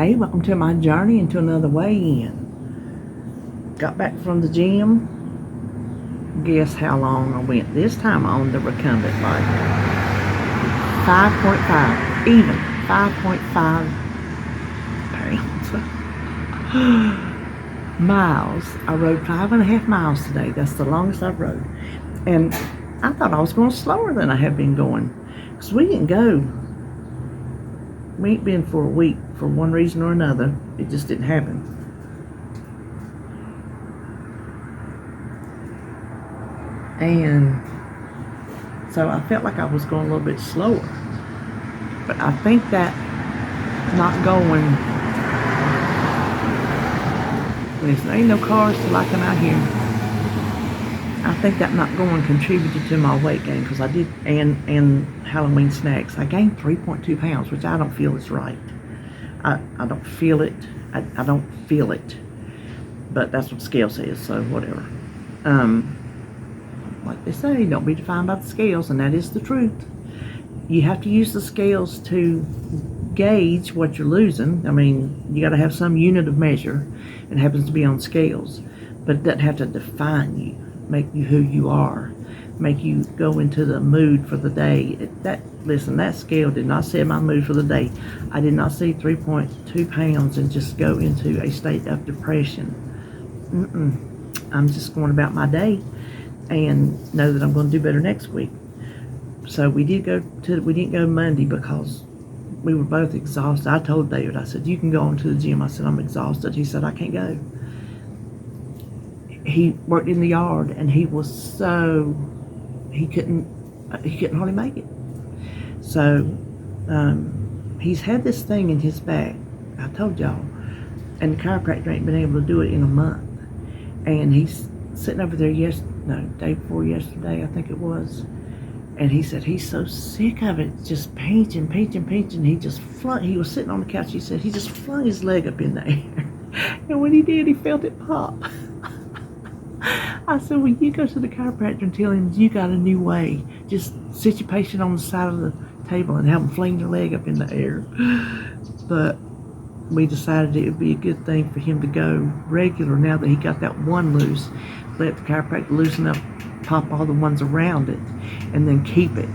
Hey, welcome to my journey into another weigh-in. Got back from the gym. Guess how long I went this time on the recumbent bike? 5.5, even 5.5 pounds. Miles. I rode 5.5 miles today. That's the longest I've rode. And I thought I was going slower than I have been going. Because we didn't go. We ain't been for a week for one reason or another. It just didn't happen. And so I felt like I was going a little bit slower. But I think that not going, listen, there ain't no cars till I come out here. I think that not going contributed to my weight gain because I did, and Halloween snacks. I gained 3.2 pounds, which I don't feel is right. I don't feel it. I don't feel it. But that's what the scale says, so whatever. Like they say, don't be defined by the scales, and that is the truth. You have to use the scales to gauge what you're losing. I mean, you got to have some unit of measure. It happens to be on scales, but it doesn't have to define you, make you who you are, make you go into the mood for the day. Listen, that scale did not set my mood for the day. I did not see 3.2 pounds and just go into a state of depression. I'm just going about my day and know that I'm going to do better next week. So we didn't go Monday because we were both exhausted. I told David, I said, you can go on to the gym. I said, I'm exhausted. He said, I can't go. He worked in the yard and he was he couldn't hardly make it. So he's had this thing in his back, I told y'all, and the chiropractor ain't been able to do it in a month. And he's sitting over there day before yesterday, I think it was. And he said he's so sick of it, just pinching. He was sitting on the couch, he said he just flung his leg up in the air. And when he did, he felt it pop. I said, well, you go to the chiropractor and tell him you got a new way. Just sit your patient on the side of the table and have him fling their leg up in the air. But we decided it would be a good thing for him to go regular now that he got that one loose. Let the chiropractor loosen up, pop all the ones around it, and then keep it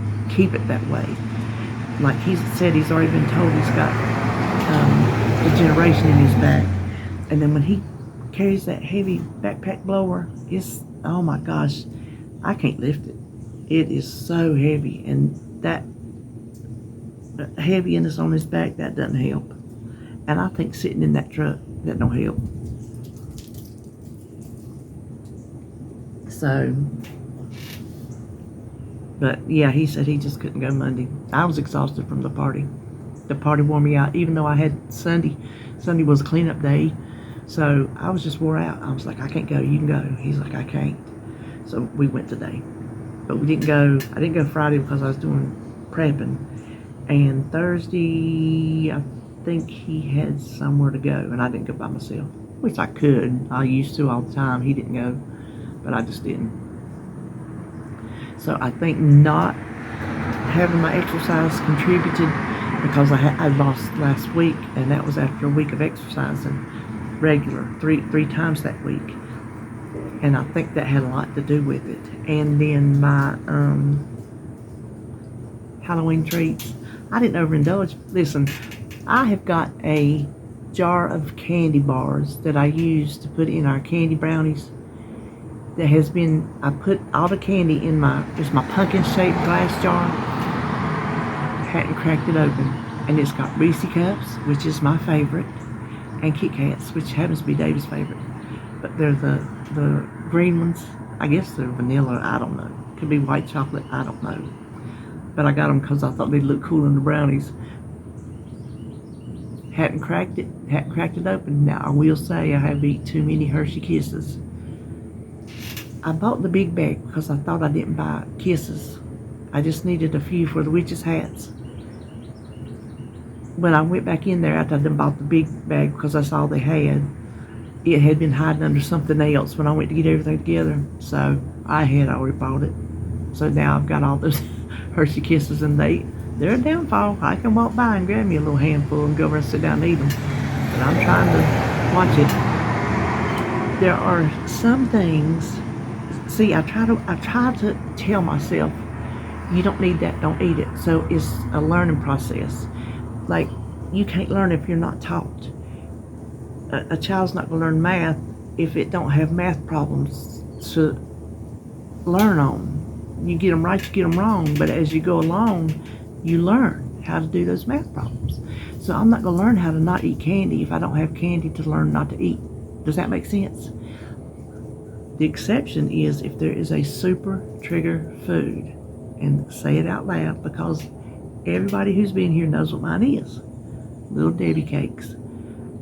that way. Like he said, he's already been told he's got degeneration in his back. And then when he carries that heavy backpack blower, it's, oh my gosh, I can't lift it. It is so heavy, and that heaviness on his back, that doesn't help. And I think sitting in that truck, that don't help. So, but yeah, he said he just couldn't go Monday. I was exhausted from the party. The party wore me out, even though I had Sunday. Sunday was a cleanup day. So I was just wore out. I was like, I can't go, you can go. He's like, I can't. So we went today. But I didn't go Friday because I was doing prepping. And Thursday, I think he had somewhere to go, and I didn't go by myself. Which I could. I used to all the time. He didn't go, but I just didn't. So I think not having my exercise contributed because I lost last week, and that was after a week of exercising regular, three times that week. And I think that had a lot to do with it. And then my Halloween treats, I didn't overindulge. Listen, I have got a jar of candy bars that I use to put in our candy brownies. That has been, I put all the candy in it's my pumpkin shaped glass jar. Hadn't cracked it open. And it's got Reese Cups, which is my favorite, and Kit Kats, which happens to be David's favorite. But they're the green ones. I guess they're vanilla, I don't know. Could be white chocolate, I don't know. But I got them because I thought they'd look cool in the brownies. Hadn't cracked it open. Now I will say I have eaten too many Hershey Kisses. I bought the big bag because I thought I didn't buy Kisses. I just needed a few for the witches' hats. When I went back in there after I done bought the big bag because that's all they had, it had been hiding under something else when I went to get everything together. So I had already bought it. So now I've got all those Hershey Kisses, and they're a downfall. I can walk by and grab me a little handful and go over and sit down and eat them. and I'm trying to watch it. There are some things. See, I try to tell myself, you don't need that, don't eat it. So it's a learning process. Like, you can't learn if you're not taught. A child's not going to learn math if it don't have math problems to learn on. You get them right, you get them wrong, but as you go along, you learn how to do those math problems. So I'm not going to learn how to not eat candy if I don't have candy to learn not to eat. Does that make sense? The exception is if there is a super trigger food, and say it out loud because everybody who's been here knows what mine is. Little Debbie cakes.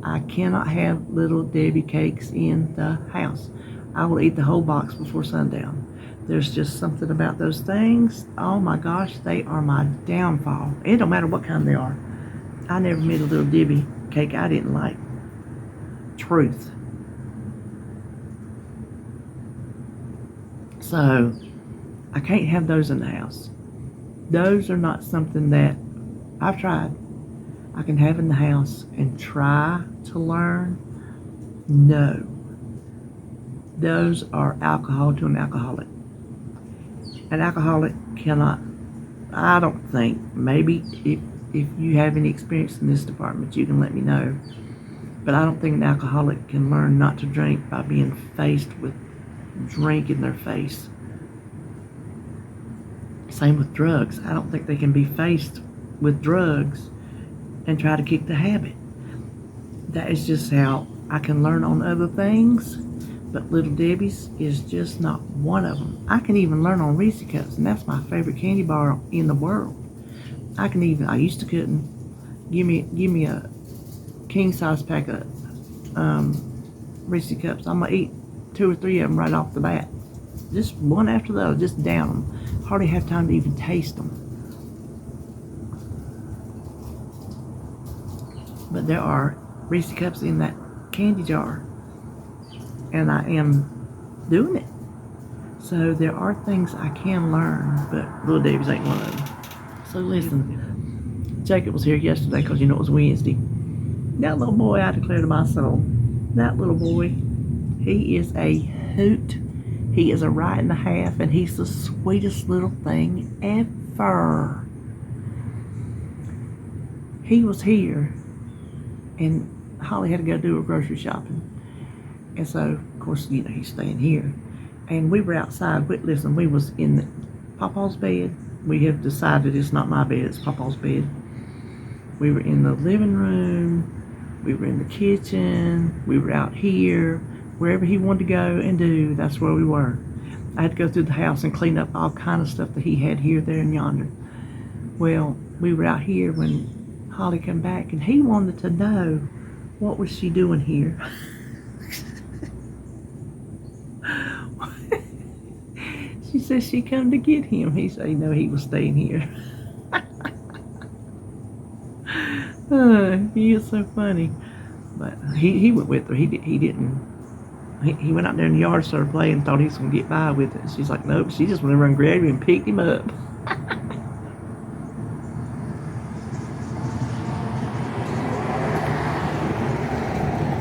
I cannot have Little Debbie cakes in the house. I will eat the whole box before sundown. There's just something about those things. Oh my gosh, they are my downfall. It don't matter what kind they are. I never made a Little Debbie cake I didn't like. Truth. So, I can't have those in the house. Those are not something that I've tried. I can have in the house and try to learn. No. Those are alcohol to an alcoholic. An alcoholic cannot, I don't think, maybe if you have any experience in this department, you can let me know. But I don't think an alcoholic can learn not to drink by being faced with drink in their face. Same with drugs. I don't think they can be faced with drugs and try to kick the habit. That is just how I can learn on other things, but Little Debbie's is just not one of them. I can even learn on Reese Cups, and that's my favorite candy bar in the world. I used to couldn't. Give me a king size pack of Reese Cups. I'm gonna eat 2 or 3 of them right off the bat. Just one after the other, just down them. Hardly have time to even taste them. But there are Reese Cups in that candy jar, and I am doing it. So there are things I can learn, but Little Debbie's ain't one of them. So listen, Jacob was here yesterday because it was Wednesday. That little boy, I declare to my soul, that little boy, he is a hoot. He is a right and a half, and he's the sweetest little thing ever. He was here, and Holly had to go do her grocery shopping. And so, of course, he's staying here. And we were outside. Listen, we was in Papa's bed. We have decided it's not my bed, it's Papa's bed. We were in the living room. We were in the kitchen. We were out here. Wherever he wanted to go and do, that's where we were. I had to go through the house and clean up all kind of stuff that he had here, there, and yonder. Well, we were out here when Holly came back, and he wanted to know what was she doing here. She said she come to get him. He said no, he was staying here. He is so funny. But he went with her. He didn't. He went out there in the yard, started playing, thought he was going to get by with it. She's like, nope, she just went over and grabbed him and picked him up.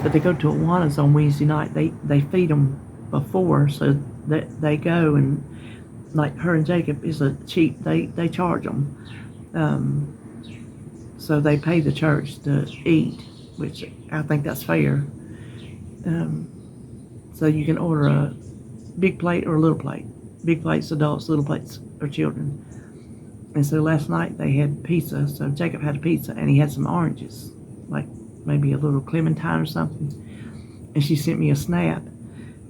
But they go to Awana's on Wednesday night. They feed them before, so that they go, and like her and Jacob is a cheap, they charge them. So they pay the church to eat, which I think that's fair. So you can order a big plate or a little plate. Big plates, adults, little plates are children. And so last night they had pizza. So Jacob had a pizza and he had some oranges, like maybe a little clementine or something. And she sent me a snap.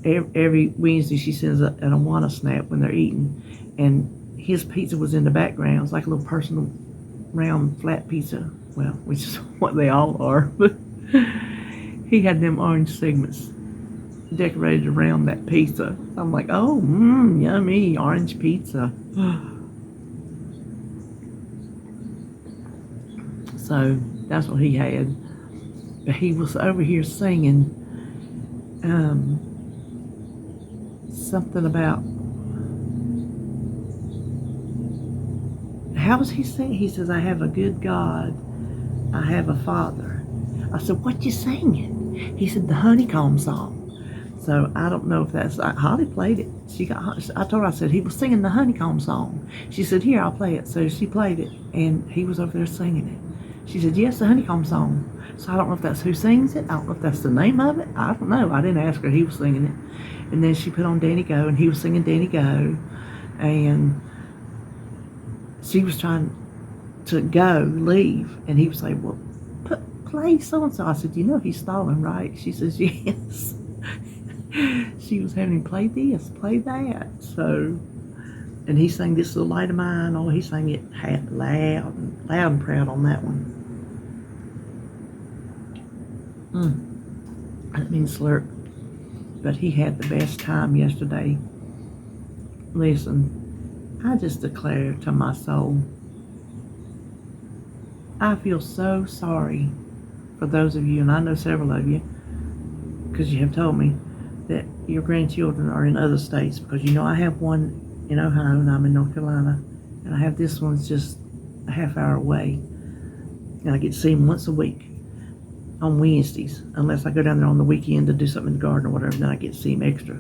Every Wednesday she sends an Awana snap when they're eating. And his pizza was in the background. It's like a little personal round flat pizza. Well, which is what they all are. But he had them orange segments decorated around that pizza. I'm like, oh, yummy, orange pizza. So that's what he had. But he was over here singing something about, how was he singing? He says, I have a good God, I have a Father. I said, what you singing? He said, the honeycomb song. So I don't know if that's, Holly played it. I told her, I said, he was singing the honeycomb song. She said, here, I'll play it. So she played it, and he was over there singing it. She said, yes, the honeycomb song. So I don't know if that's who sings it. I don't know if that's the name of it. I don't know. I didn't ask her. He was singing it. And then she put on Danny Go, and he was singing Danny Go. And she was trying to leave. And he was like, well, play so-and-so. I said, you know he's stalling, right? She says, yes. She was having him play this, play that. So, and he sang This Little Light of Mine. Oh, he sang it loud and proud on that one. I didn't mean slurp, but he had the best time yesterday. Listen, I just declare to my soul, I feel so sorry for those of you, and I know several of you, because you have told me that your grandchildren are in other states, because you know I have one in Ohio and I'm in North Carolina, and I have this one's just a half hour away, and I get to see them once a week on Wednesdays, unless I go down there on the weekend to do something in the garden or whatever, then I get to see them extra.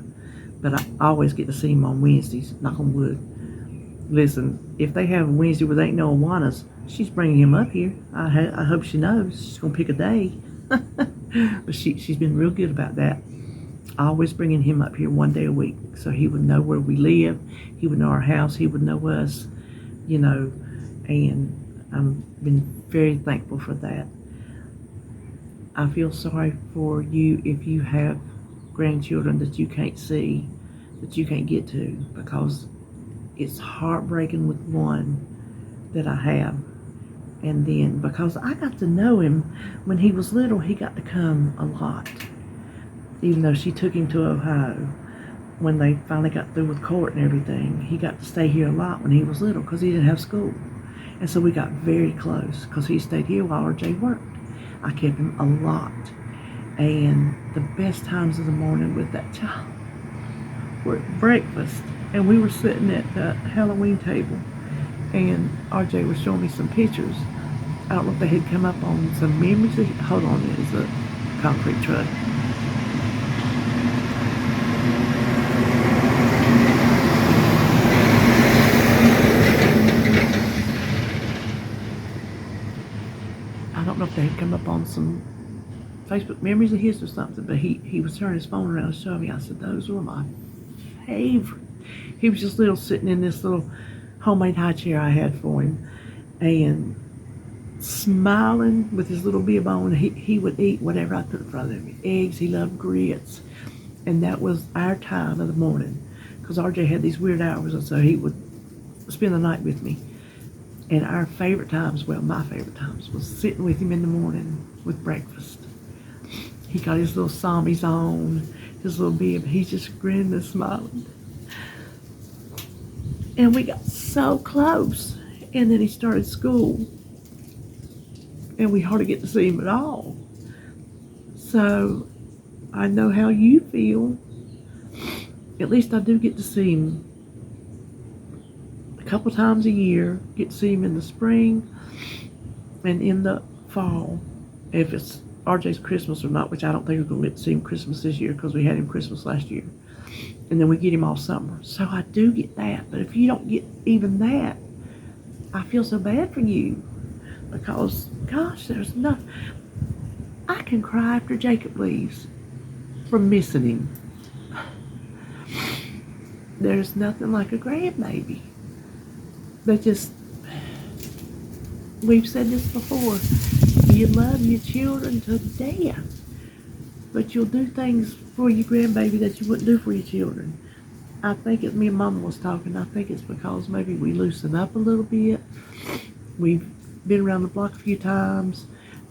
But I always get to see them on Wednesdays, knock on wood. Listen, if they have a Wednesday where there ain't no Awanas, she's bringing him up here. I hope she knows. She's going to pick a day. But she's been real good about that. Always bringing him up here one day a week, so he would know where we live, he would know our house, he would know us, you know, and I've been very thankful for that. I feel sorry for you if you have grandchildren that you can't see, that you can't get to, because it's heartbreaking with one that I have. And then because I got to know him when he was little, he got to come a lot. Even though she took him to Ohio when they finally got through with court and everything, he got to stay here a lot when he was little because he didn't have school. And so we got very close because he stayed here while RJ worked. I kept him a lot. And the best times of the morning with that child were at breakfast. And we were sitting at the Halloween table, and RJ was showing me some pictures. I don't know if they had come up on some memories. Hold on, there's a concrete truck. I don't know if they had come up on some Facebook memories of his or something, but he was turning his phone around and showing me. I said, those were my favorite. He was just little sitting in this little homemade high chair I had for him and smiling with his little bib on. He would eat whatever I put in front of him. Eggs, he loved grits. And that was our time of the morning because RJ had these weird hours, and so he would spend the night with me. And our favorite times, well, my favorite times, was sitting with him in the morning with breakfast. He got his little zombies on, his little bib. He's just grinning and smiling. And we got so close. And then he started school. And we hardly get to see him at all. So I know how you feel. At least I do get to see him a couple times a year. Get to see him in the spring and in the fall. If it's RJ's Christmas or not, which I don't think we're going to get to see him Christmas this year because we had him Christmas last year. And then we get him all summer. So I do get that. But if you don't get even that, I feel so bad for you. Because, gosh, there's nothing. I can cry after Jacob leaves from missing him. There's nothing like a grandbaby. They just, we've said this before, you love your children to death, but you'll do things for your grandbaby that you wouldn't do for your children. I think me and Mama was talking, I think it's because maybe we loosen up a little bit. We've been around the block a few times.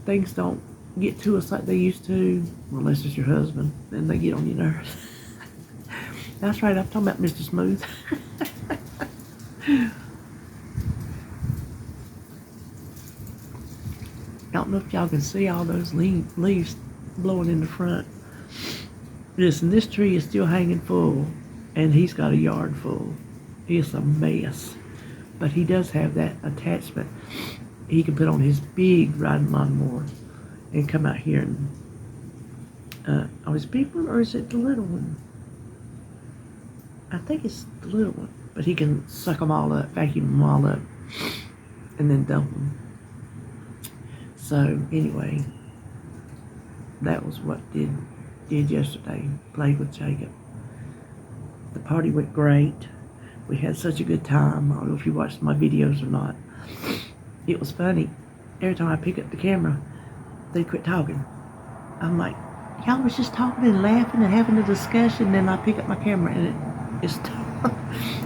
Things don't get to us like they used to, unless it's your husband, then they get on your nerves. That's right, I'm talking about Mr. Smooth. I don't know if y'all can see all those leaves blowing in the front. Listen, this tree is still hanging full, and he's got a yard full. It's a mess. But he does have that attachment he can put on his big riding lawnmower. and come out here and, oh, is it big one or is it the little one? I think it's the little one, but he can suck them all up, vacuum them all up, and then dump them. So anyway, that was what did yesterday. Played with Jacob. The party went great. We had such a good time. I don't know if you watched my videos or not. It was funny. Every time I pick up the camera, they quit talking. I'm like, y'all was just talking and laughing and having a discussion. Then I pick up my camera and it stopped.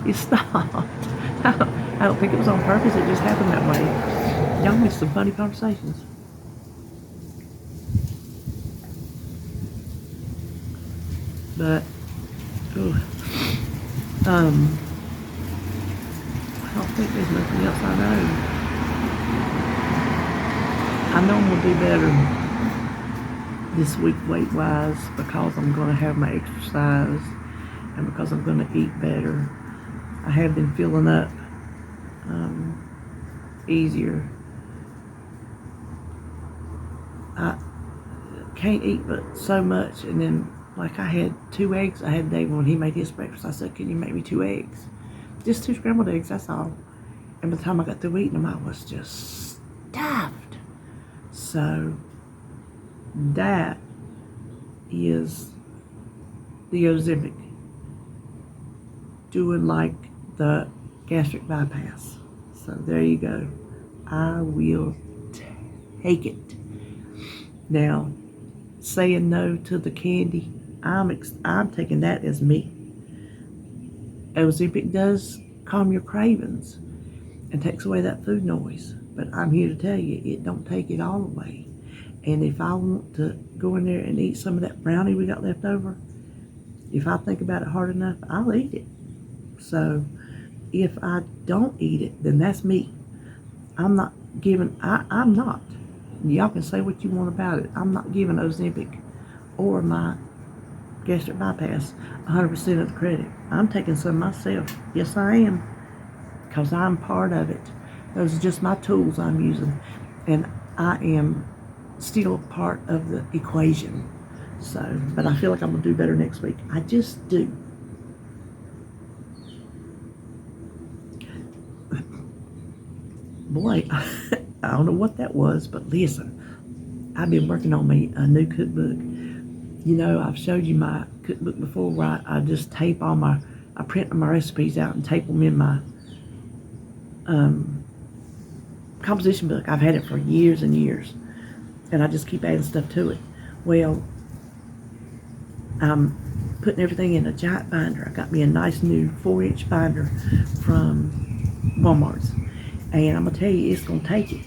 It stopped. I don't think it was on purpose. It just happened that way. Y'all missed some funny conversations. But, ooh, I don't think there's nothing else I know. I know I'm going to do better this week weight-wise because I'm going to have my exercise and because I'm going to eat better. I have been filling up easier. I can't eat but so much, and then like I had 2 eggs. I had Dave when he made his breakfast. I said, can you make me 2 eggs? Just 2 scrambled eggs, that's all. And by the time I got through eating them, I was just stuffed. So that is the Ozempic, doing like the gastric bypass. So there you go. I will take it. Now, saying no to the candy, I'm taking that as me. Ozempic does calm your cravings and takes away that food noise, but I'm here to tell you, it don't take it all away. And if I want to go in there and eat some of that brownie we got left over, if I think about it hard enough, I'll eat it. So if I don't eat it, then that's me. I'm not. Y'all can say what you want about it. I'm not giving Ozempic or my gastric bypass 100% of the credit. I'm taking some myself. Yes, I am. Because I'm part of it. Those are just my tools I'm using. And I am still part of the equation. So, but I feel like I'm going to do better next week. I just do. Boy, I don't know what that was, but listen, I've been working on me a new cookbook. You know, I've showed you my cookbook before where I just tape I print my recipes out and tape them in my composition book. I've had it for years and years, and I just keep adding stuff to it. Well, I'm putting everything in a giant binder. I got me a nice new 4-inch binder from Walmart's, and I'm gonna tell you, it's gonna take it.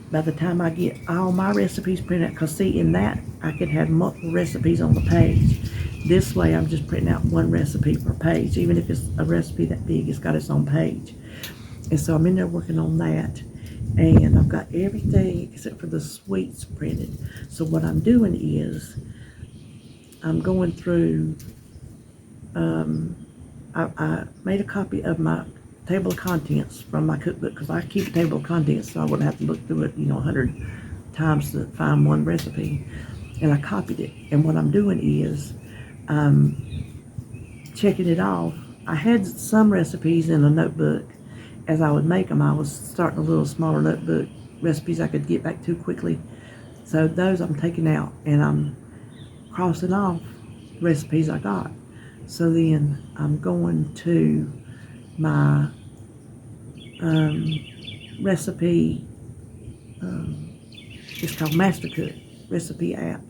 By the time I get all my recipes printed out, because see, in that, I could have multiple recipes on the page. This way, I'm just printing out 1 recipe per page. Even if it's a recipe that big, it's got its own page. And so I'm in there working on that. And I've got everything except for the sweets printed. So what I'm doing is, I'm going through, I made a copy of my table of contents from my cookbook, because I keep a table of contents so I wouldn't have to look through it 100 times to find one recipe. And I copied it, and what I'm doing is checking it off. I had some recipes in a notebook. As I would make them, I was starting a little smaller notebook, recipes I could get back to quickly. So those I'm taking out, and I'm crossing off recipes I got. So then I'm going to my recipe, it's called MasterCook recipe app.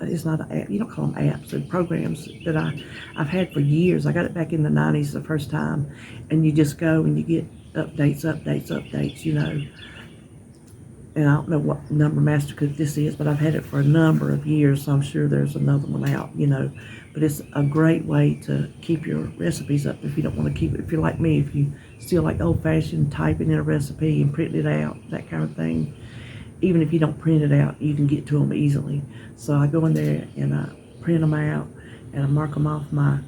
It's not an app, you don't call them apps, they're programs that I've had for years. I got it back in the 90s the first time, and you just go and you get updates, and I don't know what number MasterCook this is, but I've had it for a number of years, so I'm sure there's another one out, But it's a great way to keep your recipes up if you don't want to keep it. If you're like me, if you still like old-fashioned typing in a recipe and printing it out, that kind of thing. Even if you don't print it out, you can get to them easily. So I go in there and I print them out and I mark them off my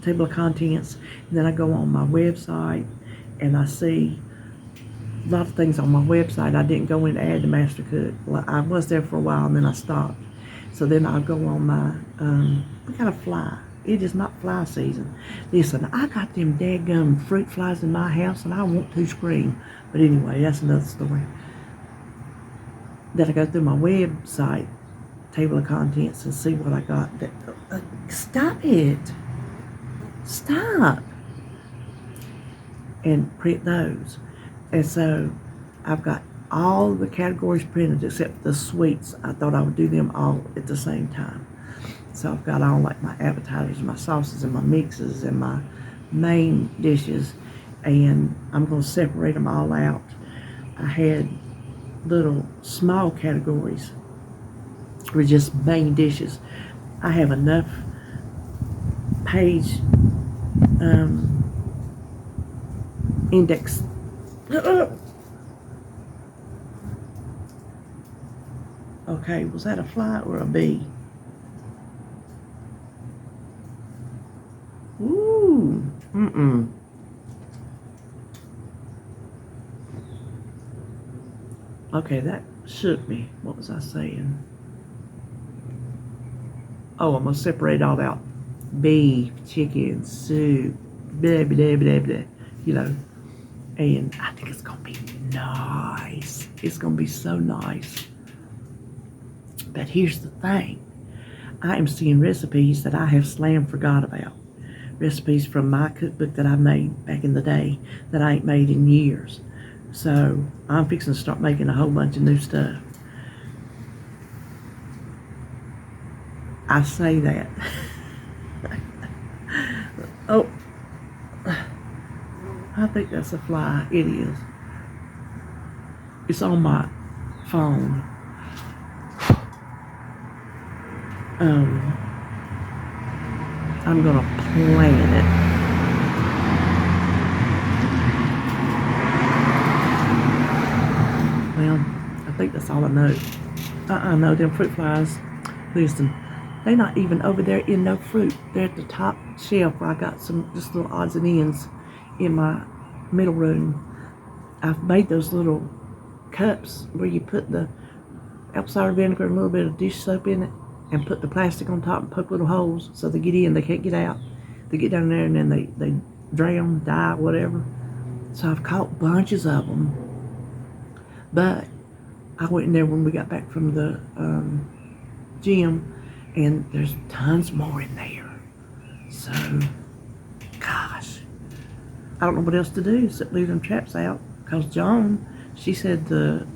table of contents. And then I go on my website and I see a lot of things on my website. I didn't go in to add to Mastercook. Well, I was there for a while and then I stopped. So then I'll go on my, we got a fly. It is not fly season. Listen, I got them daggum fruit flies in my house and I want to scream. But anyway, that's another story. Then I go through my website, table of contents, and see what I got. Stop it. Stop. And print those. And so I've got all the categories printed except the sweets. I thought I would do them all at the same time. So I've got all like my appetizers, my sauces, and my mixes, and my main dishes. And I'm going to separate them all out. I had little small categories for just main dishes. I have enough page index. Okay, was that a fly or a bee? Ooh, Okay, that shook me. What was I saying? Oh, I'm gonna separate all out. Beef, chicken, soup, blah, blah, blah, blah, you know. And I think it's gonna be nice. It's gonna be so nice. But here's the thing. I am seeing recipes that I have slammed forgot about. Recipes from my cookbook that I made back in the day that I ain't made in years. So I'm fixing to start making a whole bunch of new stuff. I say that. Oh, I think that's a fly. It is. It's on my phone. I'm gonna plan it. Well, I think that's all I know. No, them fruit flies. Listen, they're not even over there in no fruit. They're at the top shelf where I got some just little odds and ends in my middle room. I've made those little cups where you put the apple cider vinegar and a little bit of dish soap in it and put the plastic on top and poke little holes so they get in, they can't get out. They get down there and then they drown, die, whatever. So I've caught bunches of them. But I went in there when we got back from the gym and there's tons more in there. So, gosh, I don't know what else to do except leave them traps out. Because Joan, she said the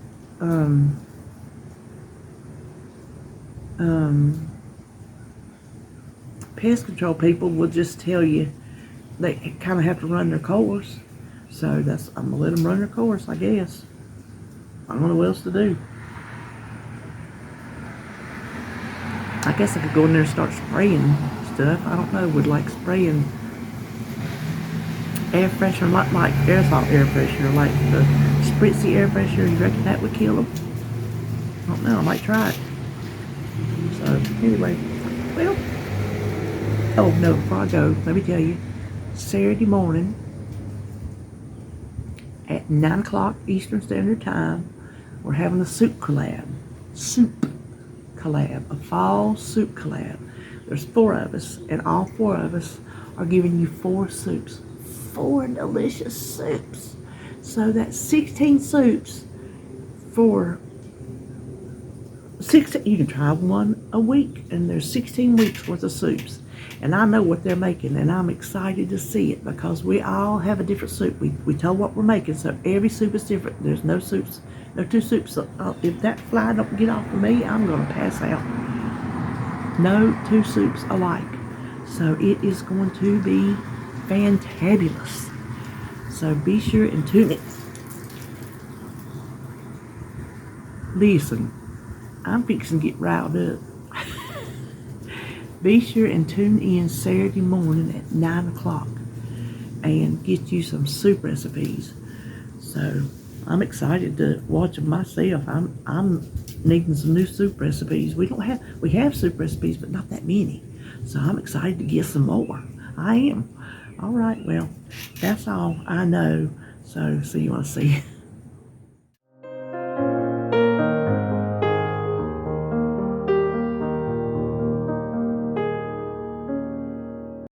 pest control people will just tell you they kind of have to run their course. So I'm gonna let them run their course, I guess. I don't know what else to do. I guess I could go in there and start spraying stuff. I don't know, would like spraying air freshener, like aerosol air freshener, like the spritzy air freshener. You reckon that would kill them? I don't know, I might try it. So anyway, well, oh no, before I go, let me tell you, Saturday morning at 9 o'clock Eastern Standard Time, we're having a soup collab, a fall soup collab. There's 4 of us, and all 4 of us are giving you 4 soups, 4 delicious soups. So that's 16 soups for 16. You can try one a week, and there's 16 weeks worth of soups. And I know what they're making, and I'm excited to see it because we all have a different soup. We tell what we're making, so every soup is different. There's no soups, no 2 soups. So, if that fly don't get off of me, I'm gonna pass out. No 2 soups alike. So it is going to be fantabulous. So be sure and tune in. Listen, I'm fixing to get riled up. Be sure and tune in Saturday morning at 9 o'clock and get you some soup recipes. So I'm excited to watch them myself. I'm needing some new soup recipes. We have soup recipes, but not that many. So I'm excited to get some more. I am. All right, well, that's all I know. So see you when I see you.